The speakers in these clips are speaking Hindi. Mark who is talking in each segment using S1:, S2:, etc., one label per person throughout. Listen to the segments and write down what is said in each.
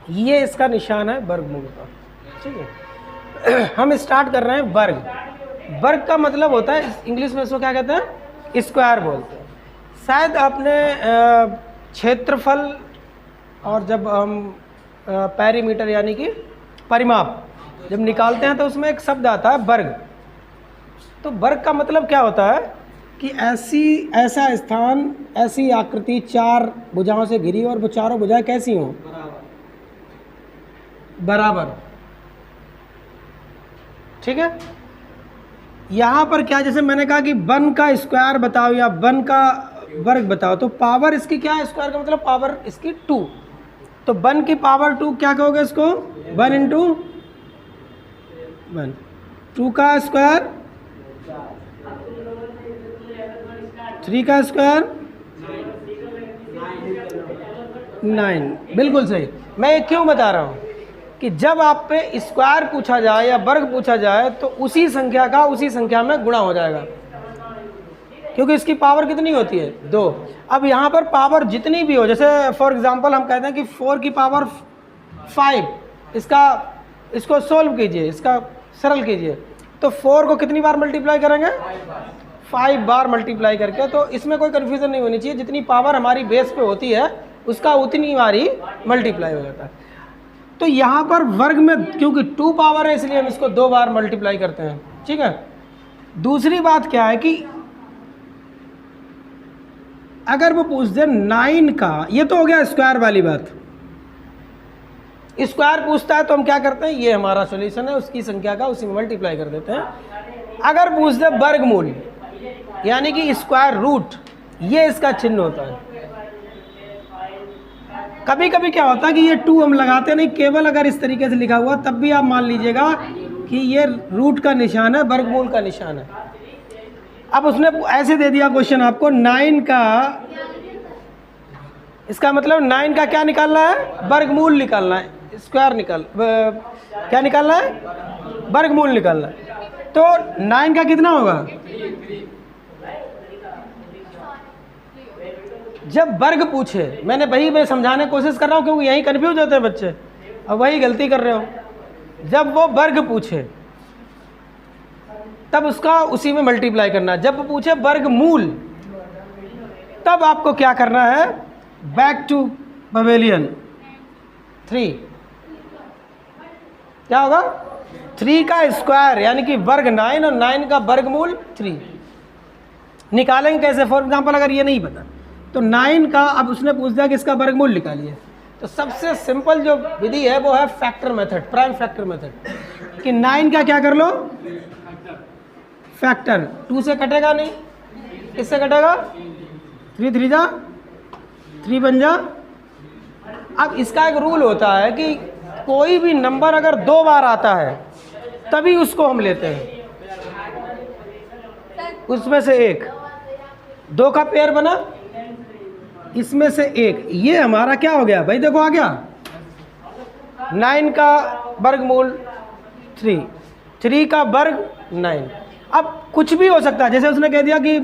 S1: ये इसका निशान है वर्गमूल का, ठीक है। हम स्टार्ट कर रहे हैं वर्ग। वर्ग का मतलब होता है इंग्लिश में इसको क्या कहते हैं, स्क्वायर बोलते हैं। शायद आपने क्षेत्रफल और जब हम पेरीमीटर यानी कि परिमाप जब निकालते हैं तो उसमें एक शब्द आता है वर्ग। तो वर्ग का मतलब क्या होता है कि ऐसा स्थान, ऐसी आकृति चार भुजाओं से घिरी और वो चारों भुजाएं कैसी हों, बराबर, ठीक है। यहाँ पर क्या, जैसे मैंने कहा कि 1 का स्क्वायर बताओ या 1 का वर्ग बताओ, तो पावर इसकी क्या है, स्क्वायर का मतलब पावर इसकी 2। तो 1 की पावर 2 क्या कहोगे इसको, 1 इंटू 1। 2 का स्क्वायर 3 का स्क्वायर 9। बिल्कुल सही। मैं ये क्यों बता रहा हूँ कि जब आप पे स्क्वायर पूछा जाए या वर्ग पूछा जाए तो उसी संख्या का उसी संख्या में गुणा हो जाएगा, क्योंकि इसकी पावर कितनी होती है, 2। अब यहाँ पर पावर जितनी भी हो, जैसे फॉर एग्जांपल हम कहते हैं कि 4 की पावर 5, इसको सोल्व कीजिए, इसका सरल कीजिए, तो 4 को कितनी बार मल्टीप्लाई करेंगे, 5 बार मल्टीप्लाई करके। तो इसमें कोई कन्फ्यूज़न नहीं होनी चाहिए, जितनी पावर हमारी बेस पे होती है उसका उतनी बार ही मल्टीप्लाई हो जाता है। तो यहाँ पर वर्ग में क्योंकि 2 पावर है इसलिए हम इसको 2 बार मल्टीप्लाई करते हैं, ठीक है। दूसरी बात क्या है कि अगर वो पूछ दे 9 का, ये तो हो गया स्क्वायर वाली बात, स्क्वायर पूछता है तो हम क्या करते हैं, ये हमारा सॉल्यूशन है, उसकी संख्या का उसी में मल्टीप्लाई कर देते हैं। अगर पूछ दे वर्गमूल यानी कि स्क्वायर रूट, ये इसका चिन्ह होता है। कभी कभी क्या होता है कि ये 2 हम लगाते नहीं, केवल अगर इस तरीके से लिखा हुआ तब भी आप मान लीजिएगा कि ये रूट का निशान है, वर्गमूल का निशान है। अब उसने ऐसे दे दिया क्वेश्चन आपको 9 का, इसका मतलब 9 का क्या निकालना है, वर्गमूल निकालना है, क्या निकालना है, वर्गमूल निकालना है। तो 9 का कितना होगा, जब वर्ग पूछे, मैं समझाने की कोशिश कर रहा हूँ क्योंकि यही कंफ्यूज होते हैं बच्चे, अब वही गलती कर रहे हो। जब वो वर्ग पूछे तब उसका उसी में मल्टीप्लाई करना है। जब वो पूछे वर्गमूल तब आपको क्या करना है, बैक टू पवेलियन 3। क्या होगा, 3 का स्क्वायर यानी कि वर्ग 9 और 9 का वर्गमूल 3। निकालेंगे कैसे, फॉर एग्जाम्पल अगर ये नहीं पता तो 9 का, अब उसने पूछ दिया कि इसका वर्गमूल निकालिए, तो सबसे सिंपल जो विधि है वो है factor method, prime factor method, कि 9 का क्या कर लो, फैक्टर 2 से कटेगा नहीं, किससे कटेगा, 3 3 जा 3 बन जा। अब इसका एक रूल होता है कि कोई भी नंबर अगर 2 बार आता है तभी उसको हम लेते हैं, उसमें से एक, 2 का पेयर बना, इसमें से एक, ये हमारा क्या हो गया भाई, देखो आ गया 9 का वर्गमूल 3, 3 का वर्ग 9। अब कुछ भी हो सकता है, जैसे उसने कह दिया कि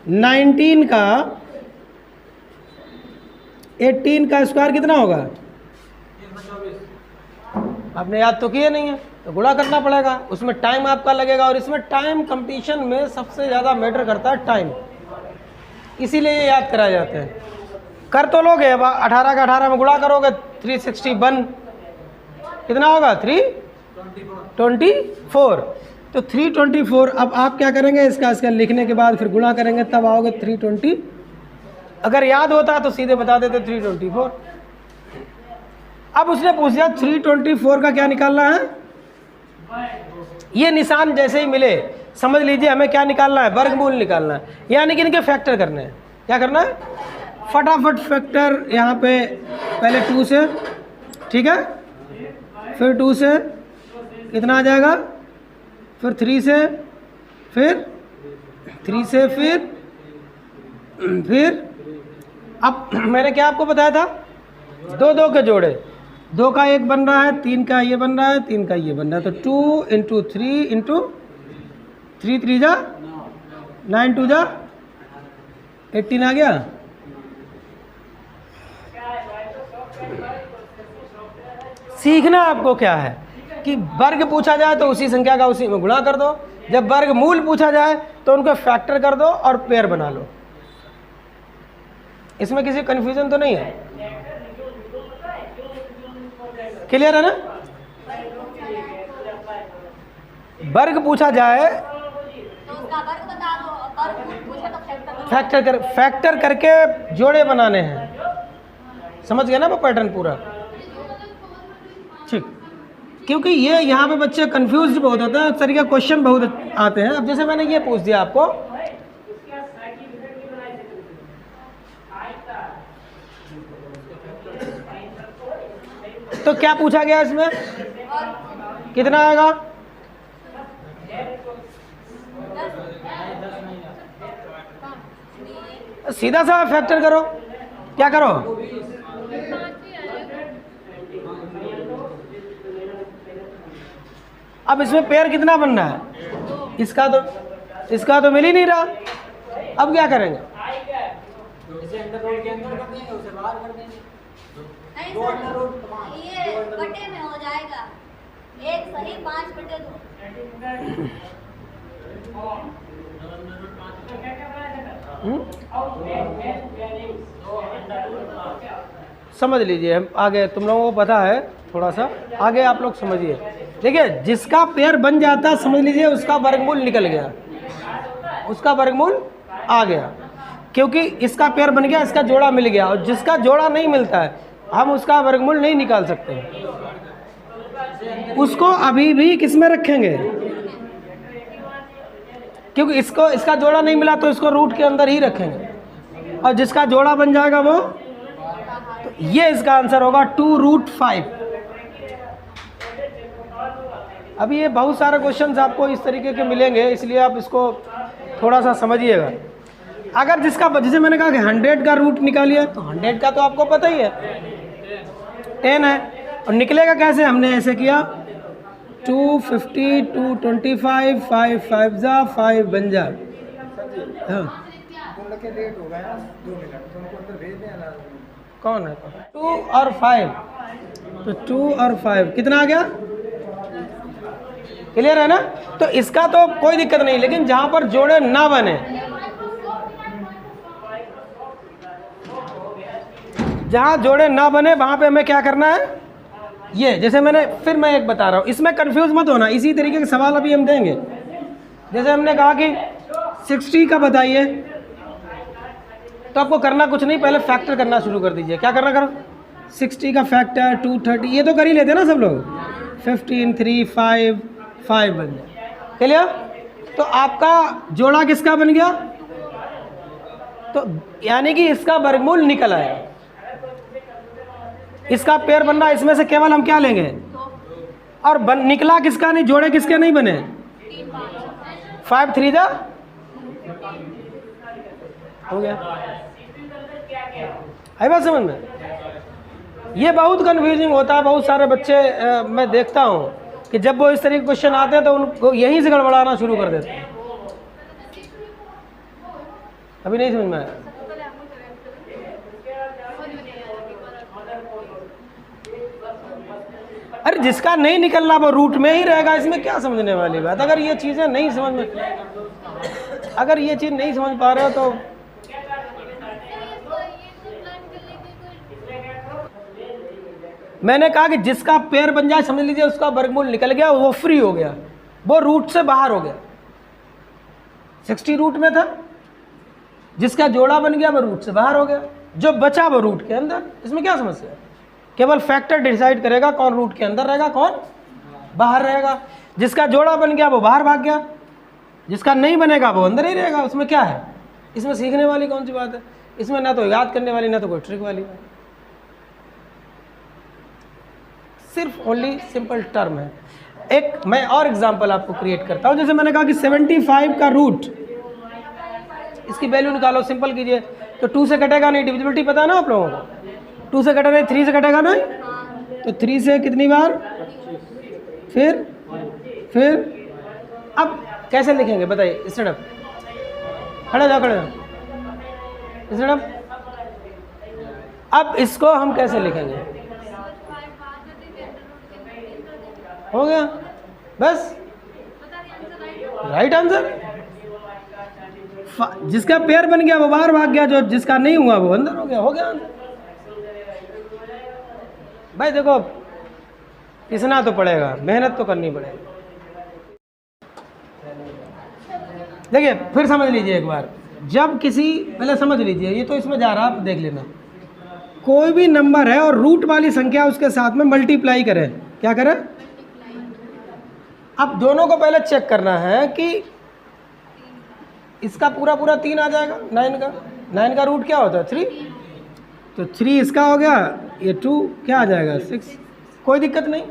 S1: 19 का 18 का स्क्वायर कितना होगा, आपने याद तो किए नहीं है तो गुणा करना पड़ेगा, उसमें टाइम आपका लगेगा, और इसमें टाइम कंपटीशन में सबसे ज़्यादा मैटर करता है टाइम, इसीलिए ये याद कराए जाते हैं। कर तो लोगे, अब 18 का 18 में गुणा करोगे 361 कितना होगा, 324। तो 324, अब आप क्या करेंगे, इसका लिखने के बाद फिर गुणा करेंगे तब आओगे 320। अगर याद होता तो सीधे बता देते 324। अब उसने पूछ दिया 324 का क्या निकालना है, ये निशान जैसे ही मिले समझ लीजिए हमें क्या निकालना है, वर्गमूल निकालना है, यानी कि इनके फैक्टर करने हैं। क्या करना है, फटाफट फैक्टर, यहाँ पे पहले 2 से, ठीक है, फिर 2 से कितना आ जाएगा, फिर 3 से, फिर 3 से, फिर अब मैंने क्या आपको बताया था, 2 2 के जोड़े, 2 का 1 बन रहा है, 3 का ये बन रहा है, 3 का ये बन रहा है, तो 2 इंटू 3 इंटू 3 3 जा 9 2 जा 18 आ गया। सीखना आपको क्या है कि वर्ग पूछा जाए तो उसी संख्या का उसी में गुणा कर दो, जब वर्ग मूल पूछा जाए तो उनको फैक्टर कर दो और पेयर बना लो। इसमें किसी कंफ्यूजन तो नहीं है? क्लियर है ना? वर्ग पूछा जाए
S2: तो उसका वर्ग बता दो, और वर्ग पूछे तो
S1: फैक्टर करके जोड़े बनाने हैं। समझ गए ना वो पैटर्न पूरा? ठीक, क्योंकि ये यहाँ पे बच्चे कंफ्यूज बहुत होते हैं, इस तरह के क्वेश्चन बहुत आते हैं। अब जैसे मैंने ये पूछ दिया आपको, तो क्या पूछा गया इसमें, कितना आएगा? सीधा सा फैक्टर करो, क्या करो? अब इसमें पेयर कितना बन रहा है? इसका तो मिल ही नहीं रहा। अब क्या करेंगे?
S2: नहीं सर, ये बटे में हो जाएगा, 1 सही 5 बटे 2।
S1: समझ लीजिए, हम आगे तुम लोगों को पता है, थोड़ा सा आगे आप लोग समझिए। देखिए, जिसका पेयर बन जाता समझ लीजिए उसका वर्गमूल निकल गया, उसका वर्गमूल आ गया, क्योंकि इसका पेयर बन गया, इसका जोड़ा मिल गया। और जिसका जोड़ा नहीं मिलता है हम उसका वर्गमूल नहीं निकाल सकते, उसको अभी भी किस में रखेंगे? क्योंकि इसका जोड़ा नहीं मिला तो इसको रूट के अंदर ही रखेंगे, और जिसका जोड़ा बन जाएगा वो, तो ये इसका आंसर होगा 2√5। अभी ये बहुत सारे क्वेश्चंस आपको इस तरीके के मिलेंगे, इसलिए आप इसको थोड़ा सा समझिएगा। अगर जैसे मैंने कहा कि 100 का रूट निकालिए, तो 100 का तो आपको पता ही है 10 है, और निकलेगा कैसे? हमने ऐसे किया 250 225 5 5 जा 5 बन जा। हाँ, कौन है? 2 और 5, तो 2 और 5 कितना आ गया? क्लियर है ना? तो इसका तो कोई दिक्कत नहीं, लेकिन जहां पर जोड़े ना बने, जहां जोड़े ना बने वहां पे हमें क्या करना है? ये जैसे मैं एक बता रहा हूं, इसमें कंफ्यूज मत होना। इसी तरीके के सवाल अभी हम देंगे। जैसे हमने कहा कि 60 का बताइए, तो आपको करना कुछ नहीं, पहले फैक्टर करना शुरू कर दीजिए। क्या करना करो? 60 का फैक्टर 230, ये तो कर ही लेते ना सब लोग। 15 3 5 5 बन गया। क्लियर? तो आपका जोड़ा किसका बन गया? तो यानी कि इसका वर्गमूल निकल आया। इसका पेयर बनना, इसमें से केवल हम क्या लेंगे? और निकला किसका नहीं? जोड़े किसके नहीं बने? 5 3 जा हो गया। आई बात समझ में? ये बहुत कन्फ्यूजिंग होता है। बहुत सारे बच्चे मैं देखता हूँ कि जब वो इस तरह के क्वेश्चन आते हैं तो उनको यहीं से गड़बड़ाना शुरू कर देते हैं। अभी नहीं समझ में आया? अरे जिसका नहीं निकलना वो रूट में ही रहेगा, इसमें क्या समझने वाली बात? अगर ये चीज़ें नहीं समझ में, अगर ये चीज़ नहीं समझ पा रहे हो तो मैंने कहा कि जिसका पेयर बन जाए समझ लीजिए उसका वर्गमूल निकल गया, वो फ्री हो गया, वो रूट से बाहर हो गया। 60 रूट में था, जिसका जोड़ा बन गया वो रूट से बाहर हो गया, जो बचा वो रूट के अंदर। इसमें क्या समस्या है? केवल फैक्टर डिसाइड करेगा कौन रूट के अंदर रहेगा, कौन बाहर रहेगा। जिसका जोड़ा बन गया वो बाहर भाग गया, जिसका नहीं बनेगा वो अंदर ही रहेगा। उसमें क्या है? इसमें सीखने वाली कौन सी बात है? इसमें ना तो याद करने वाली, ना तो कोई ट्रिक वाली बात, सिर्फ ओनली सिंपल टर्म है। एक मैं और एग्जांपल आपको क्रिएट करता हूं। जैसे मैंने कहा कि 75 का रूट, इसकी वैल्यू निकालो, सिंपल कीजिए। तो 2 से कटेगा नहीं, डिविजिबिलिटी पता है ना आप लोगों को? 2 से कटेगा नहीं, 3 से कटेगा नहीं, तो 3 से कितनी बार, फिर अब कैसे लिखेंगे बताइए? स्टैंड अप, खड़े जाओ, खड़े जाओ, स्टैंड अप। अब इसको हम कैसे लिखेंगे? हो गया बस, राइट आंसर। जिसका पेयर बन गया वो बाहर भाग गया, जो जिसका नहीं हुआ वो अंदर हो गया, हो गया आंसर। भाई देखो, पिसना तो पड़ेगा, मेहनत तो करनी पड़ेगी। देखिए फिर समझ लीजिए एक बार, जब किसी, पहले समझ लीजिए, ये तो इसमें जा रहा, आप देख लेना। कोई भी नंबर है और रूट वाली संख्या उसके साथ में मल्टीप्लाई करें, क्या करें? अब दोनों को पहले चेक करना है कि इसका पूरा 3 आ जाएगा, 9 का रूट क्या होता है? 3। तो 3 इसका हो गया, ये 2 क्या आ जाएगा? 6। कोई दिक्कत नहीं।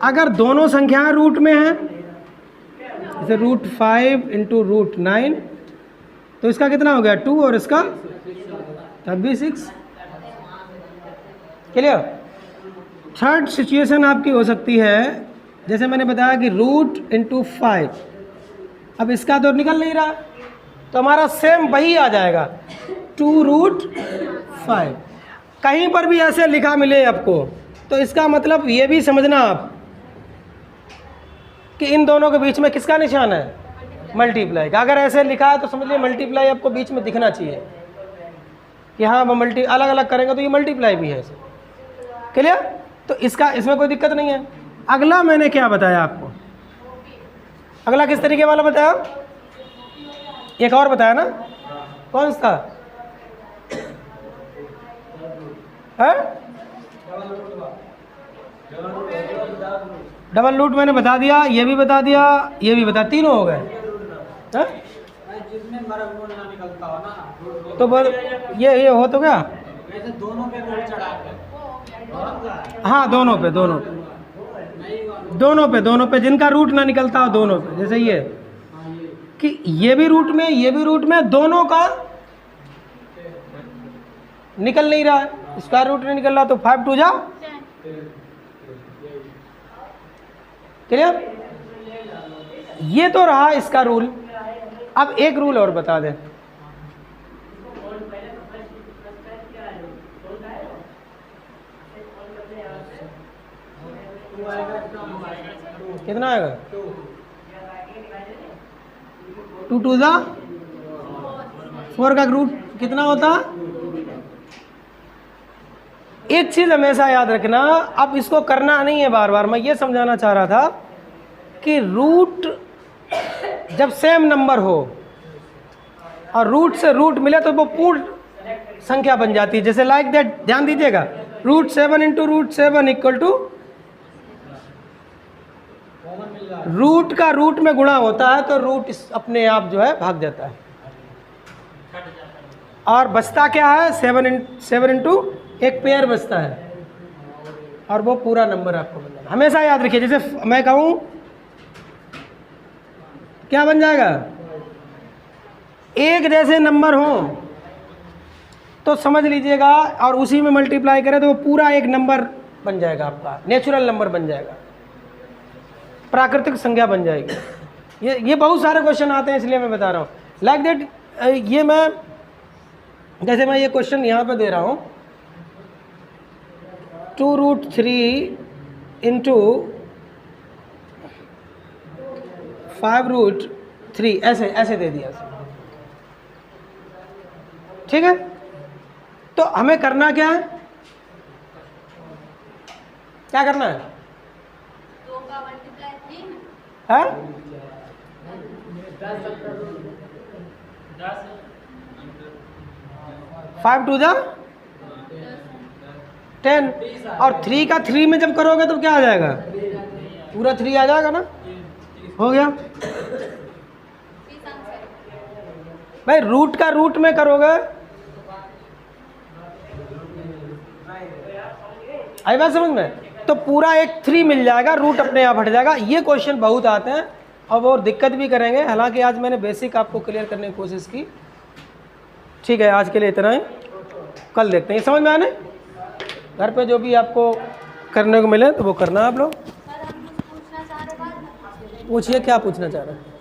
S1: अगर दोनों संख्याएं रूट में हैं, जैसे √5 इंटू √9, तो इसका कितना हो गया? 2, और इसका तब भी 6। क्लियर? थर्ड सिचुएशन आपकी हो सकती है, जैसे मैंने बताया कि रूट इंटू 5, अब इसका तो निकल नहीं रहा, तो हमारा सेम वही आ जाएगा, 2√5। कहीं पर भी ऐसे लिखा मिले आपको, तो इसका मतलब ये भी समझना आप कि इन दोनों के बीच में किसका निशान है? मल्टीप्लाई का। अगर ऐसे लिखा है तो समझ लीजिए मल्टीप्लाई आपको बीच में दिखना चाहिए कि हाँ वो अलग अलग करेंगे तो ये मल्टीप्लाई भी है। क्लियर? तो इसमें कोई दिक्कत नहीं है। अगला मैंने क्या बताया आपको? अगला किस तरीके वाला बताया? एक और बताया ना, कौन सा है? डबल रूट मैंने बता दिया, ये भी बता दिया, ये भी बता, तीनों हो गए।
S3: जिसमें वर्गमूल ना निकलता हो ना,
S1: तो ये हो तो क्या?
S3: वैसे दोनों पे रूट चढ़ा के,
S1: हाँ दोनों पे जिनका रूट ना निकलता हो, दोनों पे। जैसे ये कि ये भी रूट में, ये भी रूट में, दोनों का निकल नहीं रहा है, स्क्वायर रूट नहीं निकल रहा, तो 5 2 जा। क्लियर? ये तो रहा इसका रूल। अब एक रूल और बता दें, कितना आएगा? 2 2 जा 4 का रूट कितना होता? एक चीज हमेशा याद रखना, अब इसको करना नहीं है बार बार, मैं ये समझाना चाह रहा था कि रूट जब सेम नंबर हो और रूट से रूट मिले तो वो पूर्ण संख्या बन जाती है। जैसे लाइक दैट, ध्यान दीजिएगा, √7 इंटू √7 इक्वल टू, रूट का रूट में गुणा होता है तो रूट अपने आप जो है भाग जाता है, और बचता क्या है? 7 इंटू एक पेयर बचता है, और वो पूरा नंबर आपको बन जाएगा। हमेशा याद रखिए, जैसे मैं कहूँ क्या बन जाएगा? एक जैसे नंबर हो तो समझ लीजिएगा, और उसी में मल्टीप्लाई करें तो वो पूरा एक नंबर बन जाएगा, आपका नेचुरल नंबर बन जाएगा, प्राकृतिक संख्या बन जाएगी। ये बहुत सारे क्वेश्चन आते हैं, इसलिए मैं बता रहा हूँ। लाइक दैट, ये मैं जैसे मैं ये क्वेश्चन यहाँ पे दे रहा हूँ, 2√3 इंटू 5√3, ऐसे दे दिया। ठीक है? तो हमें करना क्या है? क्या करना है?
S2: 2 का मल्टीप्लाई 3
S1: है? 5 2 जा 10, और 3 का 3 में जब करोगे तो क्या आ जाएगा? पूरा 3 आ जाएगा ना, हो गया। भाई रूट का रूट में करोगे, आई बात समझ में, तो पूरा एक 3 मिल जाएगा, रूट अपने आप हट जाएगा। ये क्वेश्चन बहुत आते हैं और वो दिक्कत भी करेंगे, हालांकि आज मैंने बेसिक आपको क्लियर करने की कोशिश की। ठीक है, आज के लिए इतना ही, कल देखते हैं। समझ में आने घर पे जो भी आपको करने को मिले तो वो करना आप लोग।
S2: सर हम कुछ पूछना चाह रहे, बाद में पूछिए।
S1: पूछिए क्या पूछना चाह रहे हैं।